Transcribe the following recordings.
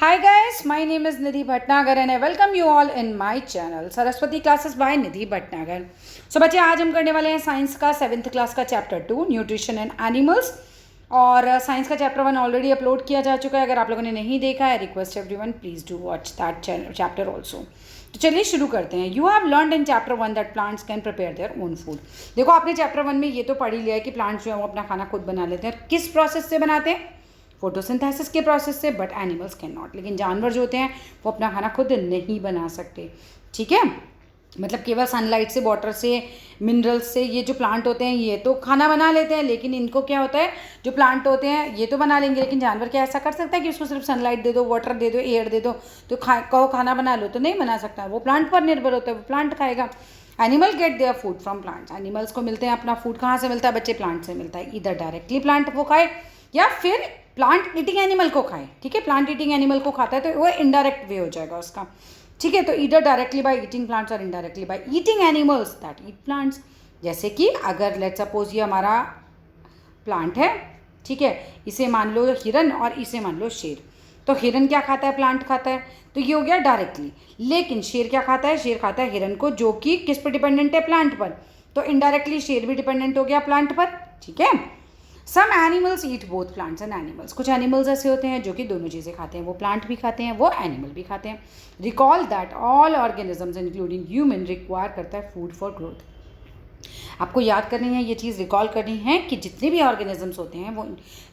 Hi guys, my name is Nidhi Bhatnagar and I welcome you all in my channel Saraswati classes by Nidhi Bhatnagar. So बच्चे आज हम करने वाले हैं साइंस का 7th क्लास का चैप्टर 2 न्यूट्रिशन एंड एनिमल्स। और साइंस का चैप्टर 1 ऑलरेडी अपलोड किया जा चुका है। अगर आप लोगों ने नहीं देखा है, request everyone please do watch that chapter also. तो चलिए शुरू करते हैं। You have learned in chapter 1 that plants can prepare their own food. देखो आपने चैप्टर 1 में ये तो पढ़ ही लिया है कि प्लांट्स जो है वो अपना खाना खुद बना लेते हैं। किस प्रोसेस से बनाते हैं? फोटोसिंथेसिस के प्रोसेस से। But animals can not. लेकिन जानवर जो होते हैं वो अपना खाना खुद नहीं बना सकते। ठीक है, मतलब केवल सनलाइट से, वाटर से, मिनरल्स से ये जो प्लांट होते हैं ये तो खाना बना लेते हैं। लेकिन इनको क्या होता है, जो प्लांट होते हैं ये तो बना लेंगे, लेकिन जानवर क्या ऐसा कर सकता है कि उसको सिर्फ सनलाइट दे दो, वाटर दे दो, एयर दे दो तो कहो खाना बना लो? तो नहीं बना सकता। वो प्लांट पर निर्भर होता है, वो प्लांट खाएगा। Animal gate their food from plants. Animals को मिलते हैं अपना फूड कहाँ से मिलता है बच्चे? प्लांट से मिलता है। इधर डायरेक्टली प्लांट वो खाए या फिर प्लांट ईटिंग एनिमल को खाए। ठीक है, प्लांट ईटिंग एनिमल को खाता है तो वो इनडायरेक्ट वे हो जाएगा उसका। ठीक है, तो either directly by eating plants और indirectly by eating animals that eat plants. जैसे कि अगर लेट्स सपोज ये हमारा प्लांट है, ठीक है, इसे मान लो हिरन और इसे मान लो शेर। तो हिरन क्या खाता है? प्लांट खाता है, तो ये हो गया डायरेक्टली। लेकिन शेर क्या खाता है? शेर खाता है हिरन को, जो कि किस पर डिपेंडेंट है? प्लांट पर। तो इनडायरेक्टली शेर भी डिपेंडेंट हो गया प्लांट पर। ठीक है, some animals eat both plants and animals. कुछ एनिमल्स ऐसे होते हैं जो कि दोनों चीज़ें खाते हैं, वो प्लांट भी खाते हैं, वो एनिमल भी खाते हैं। Recall that all organisms including human require करता है फूड फॉर ग्रोथ। आपको याद करनी है ये चीज़, रिकॉल करनी है कि जितने भी ऑर्गेनिजम्स होते हैं वो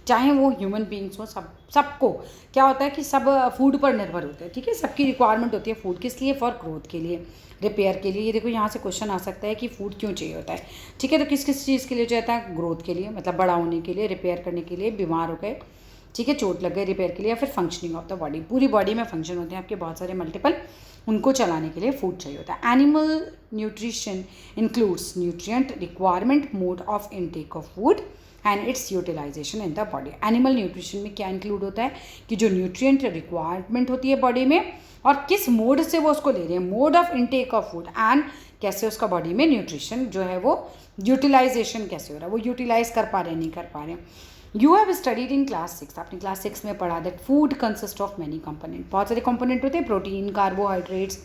चाहे वो ह्यूमन बींग्स हो, सबको क्या होता है कि सब फूड पर निर्भर होते हैं। ठीक है, सबकी रिक्वायरमेंट होती है फूड। किस लिए? फॉर ग्रोथ के लिए, रिपेयर के लिए। ये देखो यहाँ से क्वेश्चन आ सकता है कि फूड क्यों चाहिए होता है। ठीक है, तो किस किस चीज़ के लिए चाहता है? ग्रोथ के लिए, मतलब बड़ा होने के लिए, रिपेयर करने के लिए, बीमार हो गए, ठीक है, चोट लग गई, रिपेयर के लिए, या फिर फंक्शनिंग ऑफ द बॉडी। पूरी बॉडी में फंक्शन होते हैं आपके बहुत सारे मल्टीपल, उनको चलाने के लिए फूड चाहिए होता है। Animal nutrition includes nutrient requirement, mode of intake of food and its utilization in the body. Animal nutrition में क्या इंक्लूड होता है कि जो न्यूट्रिएंट रिक्वायरमेंट होती है बॉडी में और किस मोड से वो उसको ले रहे हैं, mode of intake of food, and कैसे उसका बॉडी में न्यूट्रिशन जो है वो यूटिलाइजेशन कैसे हो रहा है, वो यूटिलाइज कर पा रहे हैं नहीं कर पा रहे हैं। You have studied in class 6, आपने क्लास 6 में पढ़ा that food consist of many component. बहुत सारे कंपोनेंट होते हैं, प्रोटीन, कार्बोहाइड्रेट्स,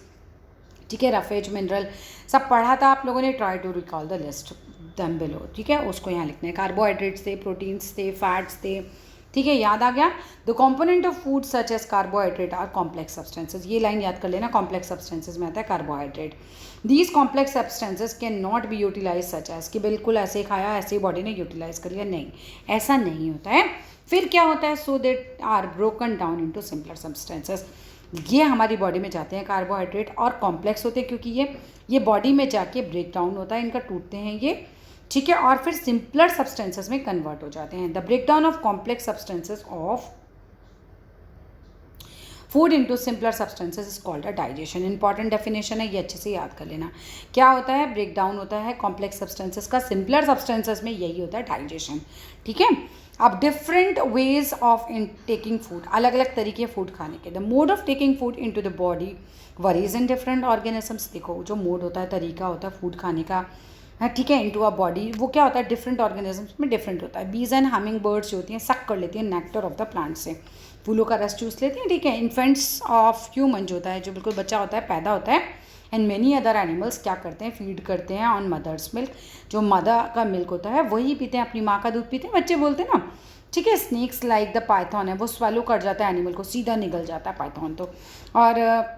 ठीक है, रफेज, मिनरल, सब पढ़ा था आप लोगों ने। Try to recall the list them below. ठीक है, उसको यहाँ लिखना है। कार्बोहाइड्रेट्स थे, प्रोटीन्स थे, फैट्स थे, ठीक है, याद आ गया। The component of food such as carbohydrate are complex substances. ये लाइन याद कर लेना, कॉम्प्लेक्स सब्सटेंसेज में आता है carbohydrate. These complex substances can not be utilize such as कि बिल्कुल ऐसे खाया ऐसे ही बॉडी ने यूटिलाइज कर लिया, नहीं, ऐसा नहीं होता है। फिर क्या होता है? So that are broken down into simpler substances. ये हमारी बॉडी में जाते हैं कार्बोहाइड्रेट और कॉम्प्लेक्स होते हैं, क्योंकि ये बॉडी में जाके ब्रेक डाउन होता है, इनका टूटते हैं ये, ठीक है, और फिर सिंपलर सब्सटेंसेस में कन्वर्ट हो जाते हैं। The breakdown of complex substances of food into simpler substances is called a digestion. Important definition है, ये अच्छे से याद कर लेना। क्या होता है? ब्रेकडाउन होता है कॉम्प्लेक्स सब्सटेंसेस का सिंपलर सब्सटेंसेस में, यही होता है डाइजेशन। ठीक है, अब different ways of in taking food, अलग अलग तरीके फूड खाने के। The mode of taking food into the body worries in different organisms. देखो जो मोड होता है, तरीका होता है फूड खाने का, हाँ ठीक है, इनटू अ बॉडी, वो क्या होता है? डिफरेंट ऑर्गेनिजम्स में डिफरेंट होता है। बीज एंड हमिंग बर्ड्स जो होती हैं सक कर लेती हैं नेक्टर ऑफ द प्लांट से, फूलों का रस चूस लेती हैं। ठीक है, इन्फेंट्स ऑफ ह्यूमन जो होता है, जो बिल्कुल बच्चा होता है, पैदा होता है, एंड मेनी अदर एनिमल्स क्या करते हैं? फीड करते हैं ऑन मदर्स मिल्क। जो मदर का मिल्क होता है वही पीते हैं, अपनी माँ का दूध पीते हैं, बच्चे बोलते हैं ना। ठीक है, स्नेक्स लाइक द पाइथन है, वो स्वेलो कर जाता है एनिमल को, सीधा निकल जाता है पाइथन तो। और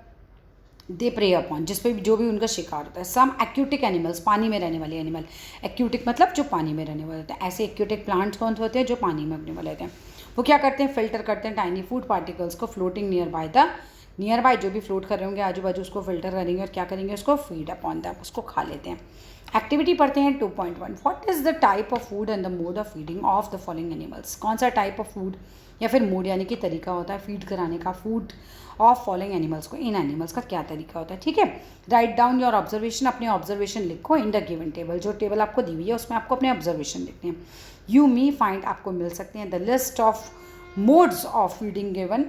दे प्रे अपॉन, जिस पे जो भी उनका शिकार होता है। सम एक्यूटिक एनिमल्स, पानी में रहने वाले एनिमल, एक्यूटिक मतलब जो पानी में रहने वाले होते हैं। ऐसे एक्यूटिक प्लांट्स कौन से होते हैं? जो पानी में रहने वाले होते हैं। वो क्या करते हैं? फिल्टर करते हैं टाइनी फूड पार्टिकल्स को फ्लोटिंग नियर बाय जो भी फ्लोट कर रहे होंगे आजू बाजू, उसको फिल्टर करेंगे और क्या करेंगे? उसको फीड अपॉन दैम, उसको खा लेते हैं। एक्टिविटी पढ़ते हैं 2.1। What is the type of food and the mode of feeding of the following animals. कौन सा टाइप ऑफ फूड या फिर मोड यानी कि तरीका होता है फीड कराने का, फूड ऑफ फॉलोइंग एनिमल्स को, इन एनिमल्स का क्या तरीका होता है। ठीक है, राइट डाउन योर ऑब्जर्वेशन, अपने ऑब्जर्वेशन लिखो इन द गिवन टेबल। जो टेबल आपको दी हुई है उसमें आपको अपने ऑब्जर्वेशन लिखने हैं। यू मी फाइंड, आपको मिल सकते हैं the list of modes of feeding given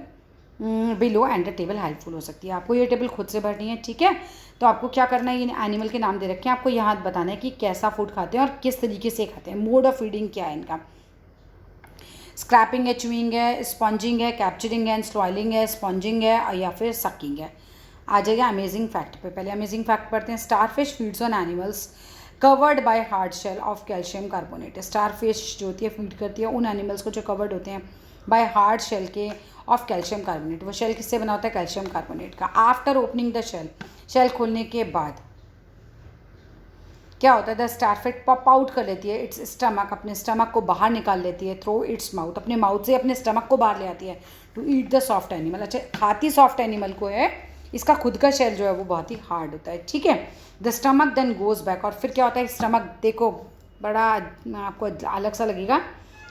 below and the table helpful हो सकती है। आपको ये टेबल खुद से भरनी है। ठीक है, तो आपको क्या करना है, इन एनिमल के नाम दे रखे हैं, आपको यहाँ बताना है कि कैसा फूड खाते हैं और किस तरीके से खाते हैं, मोड ऑफ फीडिंग क्या है इनका। स्क्रैपिंग है, च्यूइंग है, स्पॉन्जिंग है, कैप्चरिंग है, स्लॉइलिंग है, स्पॉन्जिंग है या फिर सकिंग है। आ जाइए अमेजिंग फैक्ट पे। पहले अमेजिंग फैक्ट पढ़ते हैं। Starfish feeds on animals covered by hard shell of calcium carbonate. Starfish जो होती है फीड करती है उन एनिमल्स को जो कवर्ड होते हैं बाय हार्ड शेल के ऑफ कैल्शियम कार्बोनेट। वो शेल किससे बना होता है? कैल्शियम कार्बोनेट का। After opening the shell, shell खोलने के बाद क्या होता है? द स्टारफिश पॉप आउट कर लेती है इट्स स्टमक, अपने स्टमक को बाहर निकाल लेती है थ्रू इट्स माउथ, अपने माउथ से अपने स्टमक को बाहर ले आती है to eat the soft animal. अच्छा, खाती सॉफ्ट एनिमल को है, इसका खुद का शेल जो है वो बहुत ही हार्ड होता है, ठीक है। The stomach then goes back, और फिर क्या होता है? स्टमक देखो बड़ा आपको अलग सा लगेगा।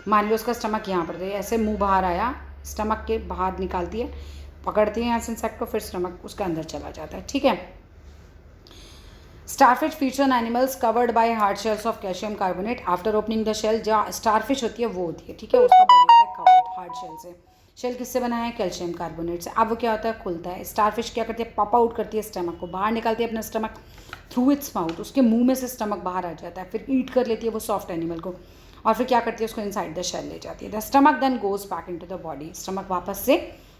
मान लो उसका स्टमक यहाँ पर ऐसे मुंह बाहर आया, स्टमक के बाहर निकालती है, पकड़ती है यहाँ से इंसेक्ट को, फिर स्टमक उसके अंदर चला जाता है, ठीक है। Starfish feeds on animals covered by hard shells of calcium carbonate after opening the shell. जहाँ स्टारफिश होती है वो होती है, ठीक है, उसका बॉडी होता है कवर्ड हार्ड शेल से। शेल किससे बना है? कैल्शियम कार्बोनेट से। अब वो क्या होता है? खुलता है। स्टारफिश क्या करती है? पॉप आउट करती है स्टमक को, बाहर निकालती है अपना स्टमक थ्रू इट्स माउथ, उसके मुंह में से स्टमक बाहर आ जाता है, फिर ईट कर लेती है वो सॉफ्ट एनिमल को, और फिर क्या करती है? उसको इनसाइड द शेल ले जाती है। The stomach then goes back into the body, stomach वापस से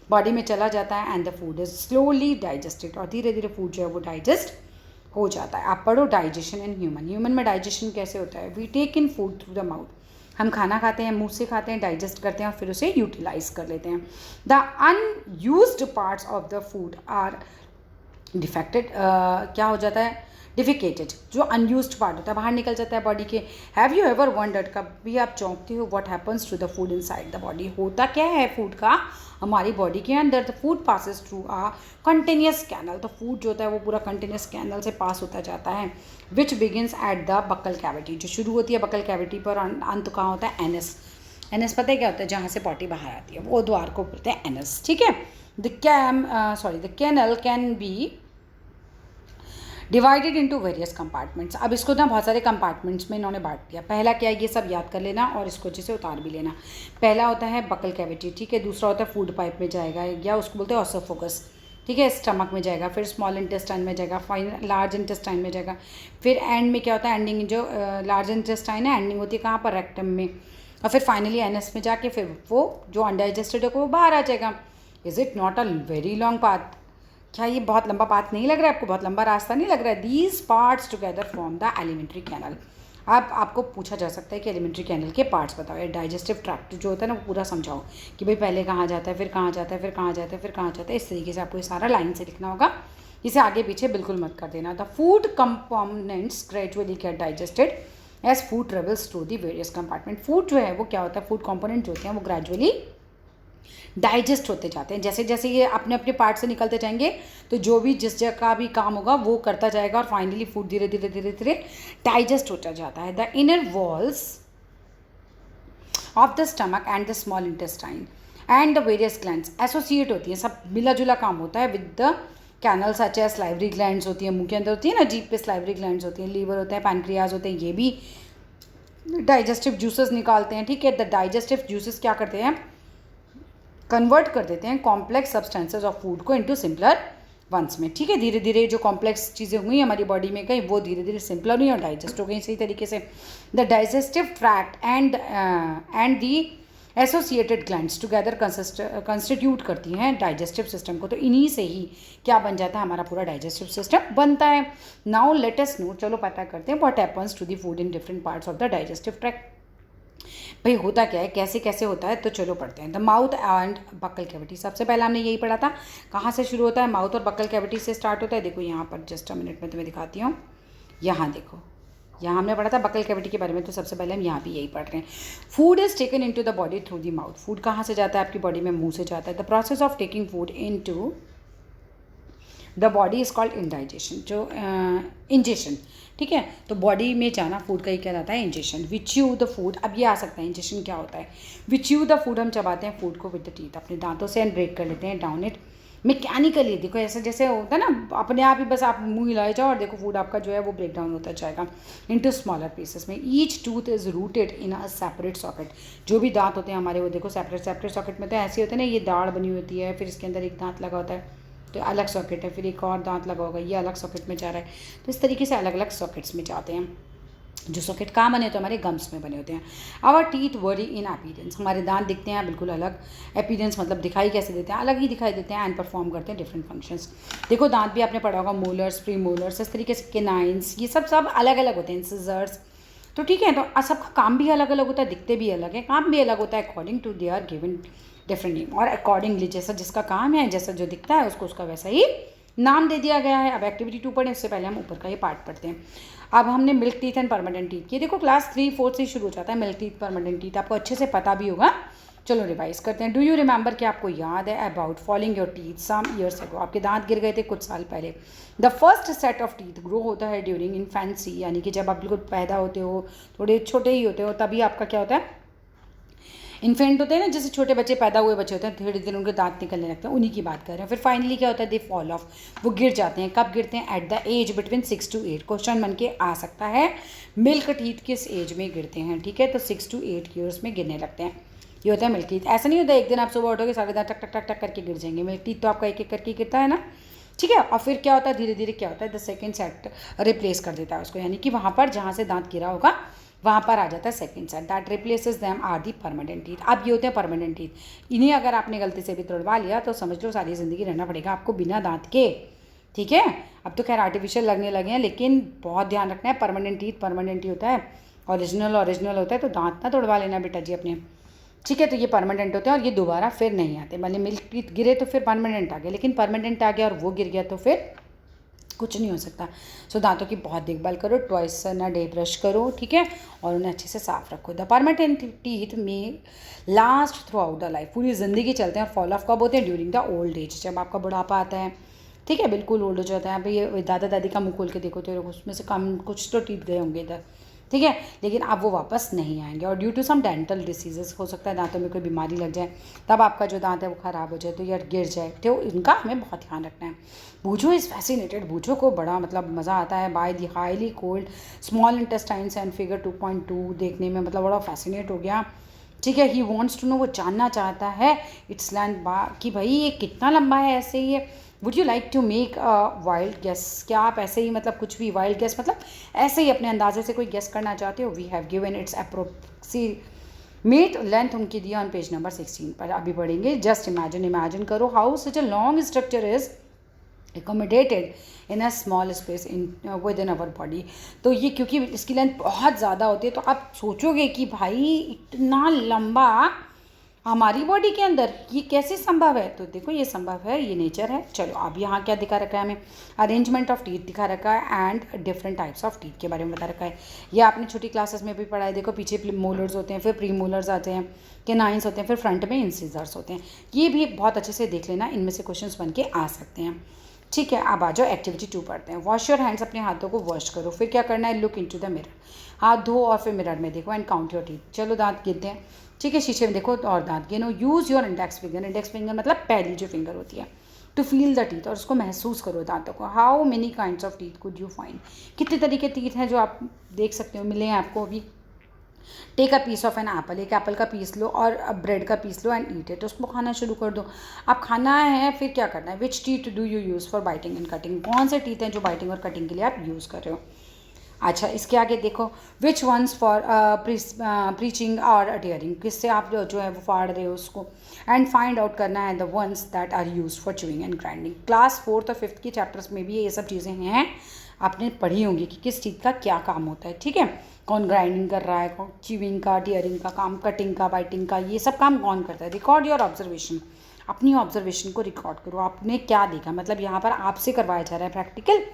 बॉडी में चला जाता है and the food is slowly digested, और धीरे धीरे फूड जो है वो डाइजेस्ट हो जाता है। आप पढ़ो डाइजेशन इन ह्यूमन। ह्यूमन में डाइजेशन कैसे होता है? We take in food through the mouth, हम खाना खाते हैं, मुंह से खाते हैं, डाइजेस्ट करते हैं और फिर उसे यूटिलाइज कर लेते हैं। The unused parts of the food are defecated, क्या हो जाता है? डिफिकेटेड, जो अनयूज्ड पार्ट होता है बाहर निकल जाता है बॉडी के। हैव यू एवर वंडर्ड, कभी आप चौंकते हो what happens to the food inside the body? होता क्या है फूड का हमारी बॉडी के अंदर? The food passes through a continuous canal, तो फूड जो होता है वो पूरा कंटिन्यूस कैनल से पास होता जाता है, which begins at the buccal cavity, जो शुरू होती है बक्कल कैविटी पर, अंत कहाँ होता है? एनस। एनस पता है क्या होता है? जहाँ से पॉटी बाहर आती है वो द्वार को बोलते हैं एनस, ठीक है। The canal can be divided into various compartments. अब इसको ना बहुत सारे कंपार्टमेंट्स में इन्होंने बांट दिया। पहला क्या है? ये सब याद कर लेना और इसको अच्छे से उतार भी लेना। पहला होता है बकल कैविटी, ठीक है। दूसरा होता है फूड पाइप में जाएगा, या उसको बोलते हैं ऑसोफोगस, ठीक है, स्टमक में जाएगा, फिर स्मॉल इंटेस्टाइन में जाएगा, फाइनल लार्ज इंटेस्टाइन में जाएगा, फिर एंड में क्या होता है? एंडिंग, जो लार्ज इंटेस्टाइन है एंडिंग होती है कहाँ पर? रेक्टम में, और फिर फाइनली एनस में जाके फिर वो जो अनडाइजेस्टेड है वो बाहर आ जाएगा। Is it not a very long path? क्या ये बहुत लंबा पाथ नहीं लग रहा है आपको? बहुत लंबा रास्ता नहीं लग रहा है? These parts together form the alimentary canal. अब आपको पूछा जा सकता है कि एलिमेंट्री कैनल के पार्ट्स बताओ, या डाइजेस्टिव ट्रैक्ट जो होता है ना वो पूरा समझाओ कि भाई पहले कहाँ जाता है, फिर कहाँ जाता है, फिर कहाँ जाता है, फिर कहाँ जाता है। इस तरीके से आपको ये सारा लाइन से लिखना होगा, इसे आगे पीछे बिल्कुल मत कर देना। The food components gradually get digested as food travels through the various compartment. Food जो है वो क्या होता है? फूड कंपोनेंट जो होते हैं वो ग्रेजुअली डाइजेस्ट होते जाते हैं। जैसे जैसे ये अपने अपने पार्ट से निकलते जाएंगे तो जो भी जिस जगह का भी काम होगा वो करता जाएगा, और फाइनली फूड धीरे धीरे धीरे धीरे डाइजेस्ट होता जाता है। The inner walls of the stomach and the small intestine and the various glands associate होती हैं, सब मिला जुला काम होता है with the canal such as salivary glands होती है, मुंह के अंदर होती है ना, जीभ पे स्लाइवरी ग्लैंड्स होती हैं, लीवर होता है, पैनक्रियाज होते हैं, ये भी डाइजेस्टिव जूसेस निकालते हैं, ठीक है। द डाइजेस्टिव जूसेस क्या करते हैं? कन्वर्ट कर देते हैं कॉम्प्लेक्स सब्सटेंसेस ऑफ फूड को इनटू सिंपलर वंस में, ठीक है। धीरे धीरे जो कॉम्प्लेक्स चीज़ें हुई हमारी बॉडी में गई वो धीरे धीरे सिंपलर हुई और डाइजेस्ट हो गई सही तरीके से। The digestive tract and the associated glands together constitute करती हैं डाइजेस्टिव सिस्टम को। तो इन्हीं से ही क्या बन जाता है? हमारा पूरा डाइजेस्टिव सिस्टम बनता है। नाउ लेट अस नो, चलो पता करते हैं what happens to the food in different parts of the digestive tract. भाई होता क्या है, कैसे कैसे होता है, तो चलो पढ़ते हैं। The mouth and buccal cavity, सबसे पहले हमने यही पढ़ा था। कहाँ से शुरू होता है? माउथ और बक्कल कैविटी से स्टार्ट होता है। देखो यहाँ पर जस्ट अ मिनट में तुम्हें दिखाती हूँ। यहाँ देखो, यहाँ हमने पढ़ा था बक्कल कैविटी के बारे में, तो सबसे पहले हम यहाँ भी यही पढ़ रहे हैं। Food is taken into the body through the mouth. Food कहाँ से जाता है आपकी बॉडी में? मुंह से जाता है। The process of taking food into the body is called indigestion, जो इंजेशन, ठीक है। तो बॉडी में जाना फूड का ही क्या जाता है? Ingestion. We chew the food, अब ये आ सकता है इंजेशन क्या होता है? वी च्यू द फूड, हम चबाते हैं फूड को विद द टीथ, अपने दांतों से, एंड ब्रेक कर लेते हैं डाउन इट मैकेनिकली। देखो ऐसे जैसे होता है ना, अपने आप ही बस आप मुंह हिलाए जाओ और देखो फूड आपका जो है वो ब्रेक डाउन होता जाएगा इनटू स्मॉलर पीसेस में। Each tooth is rooted in a separate socket. जो भी दांत होते हैं हमारे वो देखो सेपरेट सेपरेट सॉकेट में, तो ऐसे होते हैं ना, ये दाढ़ बनी होती है, फिर इसके अंदर एक दांत लगा होता है तो अलग सॉकेट है, फिर एक और दांत लगा होगा, ये अलग सॉकेट में जा रहा है। तो इस तरीके से अलग अलग सॉकेट्स में जाते हैं। जो सॉकेट कहाँ बने होते हैं, हमारे गम्स में बने होते हैं। Our teeth vary in appearance, हमारे दांत दिखते हैं बिल्कुल अलग। अपीयरेंस मतलब दिखाई कैसे देते हैं, अलग ही दिखाई देते हैं। एंड परफॉर्म करते हैं डिफरेंट फंक्शंस। देखो दांत भी आपने पढ़ा होगा, मोलर्स, प्री मोलर्स, इस तरीके से केनाइन्स, ये सब अलग अलग होते हैं। सिजर्स, तो ठीक है, तो सबका काम भी अलग अलग होता है, दिखते भी अलग है, काम भी अलग होता है according to they are given different name. और अकॉर्डिंगली जैसा जिसका काम है, जैसा जो दिखता है उसको उसका वैसा ही नाम दे दिया गया है। अब एक्टिविटी 2 पढ़ें उससे पहले हम ऊपर का ये पार्ट पढ़ते हैं। अब हमने milk teeth and permanent teeth की। देखो क्लास 3-4 से शुरू हो जाता है मिल्क टीथ परमानेंट टीथ, आपको अच्छे से पता भी होगा। चलो रिवाइज करते हैं। डू यू रिमेंबर कि आपको याद है about falling your teeth some years ago, आपके दांत गिर गए थे कुछ साल पहले। The first set of teeth grow होता है ड्यूरिंग इन्फेंसी, यानी कि जब आप बिल्कुल पैदा होते हो, थोड़े छोटे ही होते हो, तभी आपका क्या होता है, इन्फेंट होते हैं ना, जैसे छोटे बच्चे पैदा हुए बच्चे होते हैं, धीरे धीरे उनके दांत निकलने लगते हैं, उन्हीं की बात कर रहे हैं। फिर फाइनली क्या होता है, दे फॉल ऑफ, वो गिर जाते हैं। कब गिरते हैं, at the age between 6 to 8। Question बन के आ सकता है मिल्क टीथ किस एज में गिरते हैं, ठीक है, तो 6 to 8 ईयर्स में गिरने लगते हैं। ये होता है मिल्क टीथ। ऐसा नहीं होता एक दिन आप सुबह उठोगे सारे दांत टक टक टक टक करके गिर जाएंगे। मिल्क टीथ तो आपका एक एक करके गिरता है ना, ठीक है। और फिर क्या होता है, धीरे धीरे क्या होता है, द सेकेंड सेट रिप्लेस कर देता है उसको, यानी कि वहाँ पर जहाँ से दांत गिरा होगा वहाँ पर आ जाता है second set, that replaces them are the permanent teeth. अब ये होते हैं परमानेंट टीथ। इन्हें अगर आपने गलती से भी तोड़वा लिया तो समझ लो सारी ज़िंदगी रहना पड़ेगा आपको बिना दांत के, ठीक है। अब तो खैर आर्टिफिशियल लगने लगे हैं, लेकिन बहुत ध्यान रखना है, परमानेंट टीथ परमानेंट ही होता है, ओरिजिनल होता है। तो दांत ना तोड़वा लेना बेटा जी अपने, ठीक है। तो ये परमानेंट होते हैं और ये दोबारा फिर नहीं आते। मान ली मिल्क टीथ गिरे तो फिर परमानेंट आ गया, लेकिन परमानेंट आ गया और वो गिर गया तो फिर कुछ नहीं हो सकता। सो दांतों की बहुत देखभाल करो, ट्वाइस ना डे ब्रश करो, ठीक है, और उन्हें अच्छे से साफ रखो। द परमानेंट टीथ में last through out the life, पूरी ज़िंदगी चलते हैं। और फॉल ऑफ कब होते हैं, ड्यूरिंग द ओल्ड एज, जब आपका बुढ़ापा आता है, ठीक है, बिल्कुल ओल्ड हो जाता है। भाई दादा दादी का मुँह खोल के देखो तो उसमें से कम कुछ तो टीथ गए होंगे इधर, ठीक है, लेकिन अब वो वापस नहीं आएंगे। और due to some dental diseases, हो सकता है दांतों में कोई बीमारी लग जाए, तब आपका जो दांत है वो ख़राब हो जाए तो या गिर जाए, तो इनका हमें बहुत ध्यान रखना है। बूझो इज़ फैसिनेटेड, बूझो को बड़ा मतलब मज़ा आता है by the highly cold small intestines and figure 2.2 देखने में, मतलब बड़ा फैसिनेट हो गया, ठीक है। ही वॉन्ट्स टू नो, वो जानना चाहता है इट्स लैंड कि भाई ये कितना लंबा है, ऐसे ही है। Would you like to make wild guess, क्या आप ऐसे ही मतलब कुछ भी वाइल्ड गेस मतलब ऐसे ही अपने अंदाजे से कोई गेस करना चाहते हो। We have given its approximate length उनकी दिया ऑन पेज नंबर 16 पर, अभी पढ़ेंगे। जस्ट इमेजिन करो how such a long structure is accommodated in a small space in within our body। तो ये क्योंकि इसकी लेंथ बहुत ज़्यादा होती है, तो आप सोचोगे कि भाई इतना लंबा हमारी बॉडी के अंदर ये कैसे संभव है, तो देखो ये संभव है, ये नेचर है। चलो अब यहाँ क्या दिखा रखा है हमें, अरेंजमेंट ऑफ टीथ दिखा रखा है and different types of teeth के बारे में बता रखा है। ये आपने छोटी क्लासेस में भी पढ़ा है। देखो पीछे मोलर्स होते हैं, फिर प्री मोलर्स आते हैं, केनाइन्स होते हैं, फिर फ्रंट में इंसिजर्स होते हैं। ये भी बहुत अच्छे से देख लेना, इनमें से क्वेश्चंस बन के आ सकते हैं, ठीक है। अब आ जाओ एक्टिविटी 2 पढ़ते हैं। वॉश योर हैंड्स, अपने हाथों को वॉश करो। फिर क्या करना है, लुक इनटू द मिरर, हाथ धो और फिर मिरर में देखो एंड काउंट योर टीथ। चलो दांत गिनते हैं, ठीक है, शीशे में देखो और दांत गिनो। यूज़ योर इंडेक्स फिंगर मतलब पहली जो फिंगर होती है, टू फील द टीथ, और उसको महसूस करो दांतों को। How many kinds of teeth could you find, कितने तरीके टीथ हैं जो आप देख सकते हो, मिले हैं आपको अभी। Take a piece of an apple, एक एप्पल का पीस लो और ब्रेड का पीस लो एंड ईट इट, उसको खाना शुरू कर दो। अब खाना है, फिर क्या करना है, which teeth do you use for biting and cutting, कौन से टीथ हैं जो बाइटिंग और कटिंग के लिए आप यूज़ कर रहे हो। अच्छा इसके आगे देखो, विच वंस फॉर प्रीचिंग और टीयरिंग, किससे आप जो है वो फाड़ रहे हो उसको, एंड फाइंड आउट करना है the ones that are use for chewing and grinding. Class 4th और 5th के चैप्टर्स में भी ये सब चीज़ें हैं, आपने पढ़ी होंगी कि किस चीज़ का क्या काम होता है, ठीक है। कौन ग्राइंडिंग कर रहा है, कौन च्यूइंग का, टीयरिंग का काम, कटिंग का, बाइटिंग का, ये सब काम कौन करता है। रिकॉर्ड योर ऑब्जर्वेशन, अपनी ऑब्जर्वेशन को रिकॉर्ड करो, आपने क्या देखा, मतलब यहाँ पर आपसे करवाया जा रहा है प्रैक्टिकल,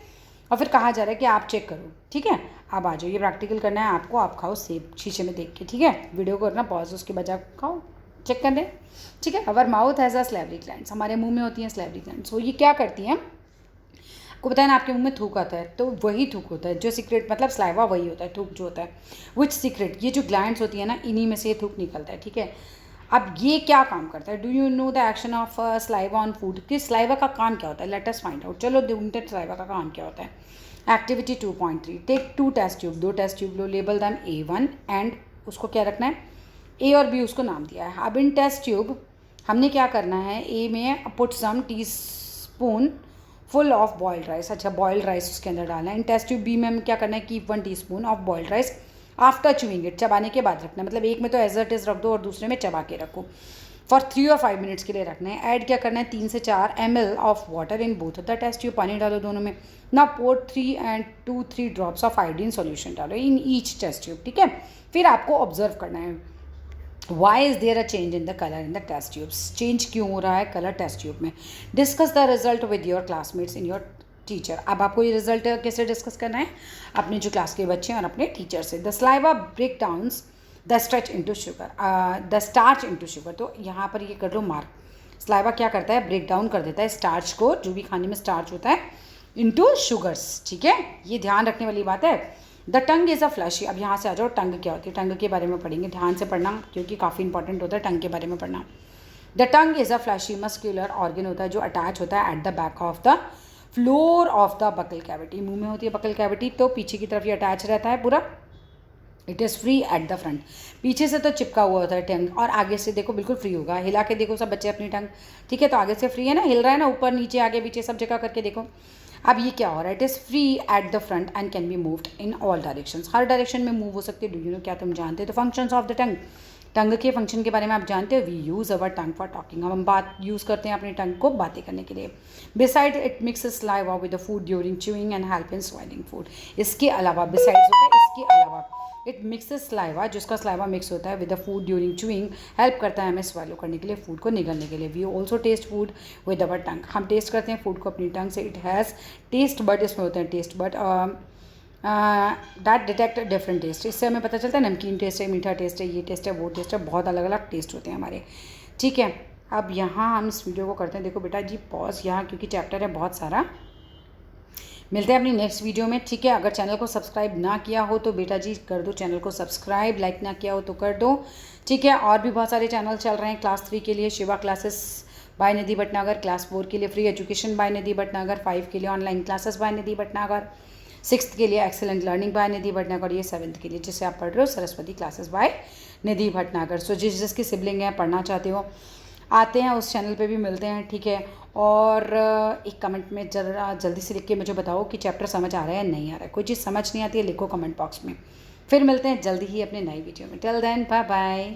और फिर कहा जा रहा है कि आप चेक करो, ठीक है। अब आ जाओ, ये प्रैक्टिकल करना है आपको, आप खाओ सेब शीशे में देख के, ठीक है। वीडियो को करना पॉज, उसके बजाय खाओ, चेक कर लें, ठीक है। Our mouth has a slavery glands, हमारे मुंह में होती हैं स्लेवरी ग्लैंड्स। वो ये क्या करती हैं, आपको पता है ना, आपके मुंह में थूक आता है, तो वही थूक होता है जो सीक्रेट, मतलब स्लाइवा वही होता है, थूक जो होता है। विच सीक्रेट, ये जो ग्लैंड्स होती है ना, इन्हीं में से ये थूक निकलता है, ठीक है। अब ये क्या काम करता है, do you know the action of saliva on food, कि स्लाइवा का काम क्या होता है, लेट अस फाइंड आउट। चलो ढूंढते स्लाइवा का काम क्या होता है। Activity 2.3, take 2 test tube, 2 test tube लो, लेबल दैम A1 एंड उसको क्या रखना है, A और B उसको नाम दिया है। अब इन टेस्ट ट्यूब हमने क्या करना है, A में put some teaspoon full of boiled rice. अच्छा, बॉइल्ड राइस उसके अंदर डालना है। इन टेस्ट ट्यूब बी में हमें क्या करना है, keep 1 teaspoon of boiled rice after chewing it, चबाने के बाद रखना है। मतलब एक में तो एज इट इज़ रख दो और दूसरे में चबा के रखो। फॉर 3 और 5 मिनट्स के लिए रखना है। ऐड क्या करना है, 3 से 4 ml of water in both of the test tube, पानी डालो दोनों में ना। Pour 3 drops of iodine solution डालो इन ईच टेस्ट ट्यूब, ठीक है। फिर आपको ऑब्जर्व करना है, why is there a change in the colour in the test tubes, change क्यों हो रहा है कलर टेस्ट ट्यूब में। Discuss the result with your classmates in your teacher. अब आपको ये रिजल्ट कैसे डिस्कस करना है, अपने जो क्लास के बच्चे हैं और अपने टीचर से। The saliva break downs the stretch into sugar, the starch into sugar. तो यहाँ पर ये कर लो मार्क। स्लाइवा क्या करता है, ब्रेक डाउन कर देता है स्टार्च को, जो भी खाने में स्टार्च होता है, इंटू शुगर्स, ठीक है। ये ध्यान रखने वाली बात है। The tongue is a fleshy. अब यहाँ से आ जाओ, टंग क्या होती है, टंग के बारे में पढ़ेंगे, ध्यान से पढ़ना क्योंकि काफ़ी इंपॉर्टेंट होता है टंग के बारे में पढ़ना। The tongue is a fleshy muscular organ होता है जो अटैच होता है at the back of the floor of the buccal cavity. मुंह में होती है बकल कैविटी, तो पीछे की तरफ ये अटैच रहता है पूरा। It is free at the front, पीछे से तो चिपका हुआ होता है टंग, और आगे से देखो बिल्कुल फ्री होगा। हिला के देखो सब बच्चे अपनी टंग, ठीक है। तो आगे से फ्री है ना, हिल रहा है ना, ऊपर नीचे आगे पीछे सब जगह करके देखो। अब ये क्या हो रहा है, it is free at the front end can be moved in all directions, her direction में मूव हो सकती है। डू यू नो, क्या तुम जानते हो तो functions of the tongue, tongue के फंक्शन के बारे में आप जानते हो। We use our tongue for talking, हम बात यूज़ करते हैं अपनी टंग को बातें करने के लिए। Beside it mixes saliva with the food during chewing and help in स्वैलिंग food. इसके अलावा बिसाइड्स होता है, इसके अलावा इट मिक्सेस सलाइवा, जिसका सलाइवा मिक्स होता है with the food during chewing, help करता है हमें स्वैलो करने के लिए, फूड को निगलने के लिए। We also taste food with our tongue, हम टेस्ट करते हैं फूड को अपनी टंग से। इट हैज़ टेस्ट बड, इसमें होते हैं taste bud that detect different taste. इससे हमें पता चलता है नमकीन टेस्ट है, मीठा टेस्ट है, ये टेस्ट है, वो टेस्ट है, बहुत अलग अलग टेस्ट होते हैं हमारे, ठीक है। अब यहाँ हम इस वीडियो को करते हैं, देखो बेटा जी पॉज यहाँ, क्योंकि चैप्टर है बहुत सारा। मिलते हैं अपनी नेक्स्ट वीडियो में, ठीक है। अगर चैनल को सब्सक्राइब ना किया हो तो बेटा जी कर दो चैनल को सब्सक्राइब, लाइक ना किया हो तो कर दो, ठीक है। और भी बहुत सारे चैनल चल रहे हैं। क्लास 3 के लिए Shiva classes by Nidhi Bhatnagar, class 4 के लिए free education by Nidhi Bhatnagar, 5 के लिए online classes by Nidhi Bhatnagar, 6th के लिए excellent learning by Nidhi Bhatnagar, ये 7th के लिए जिससे आप पढ़ रहे हो सरस्वती क्लासेस बाय निधि भटनागर। सो जिसकी सिबलिंग है, पढ़ना चाहते हो, आते हैं उस चैनल पे भी मिलते हैं, ठीक है। और एक कमेंट में ज़रा जल्दी से लिख के मुझे बताओ कि चैप्टर समझ आ रहा है या नहीं आ रहा है। कोई चीज़ समझ नहीं आती है लिखो कमेंट बॉक्स में। फिर मिलते हैं जल्दी ही अपने नई वीडियो में। Till then bye bye.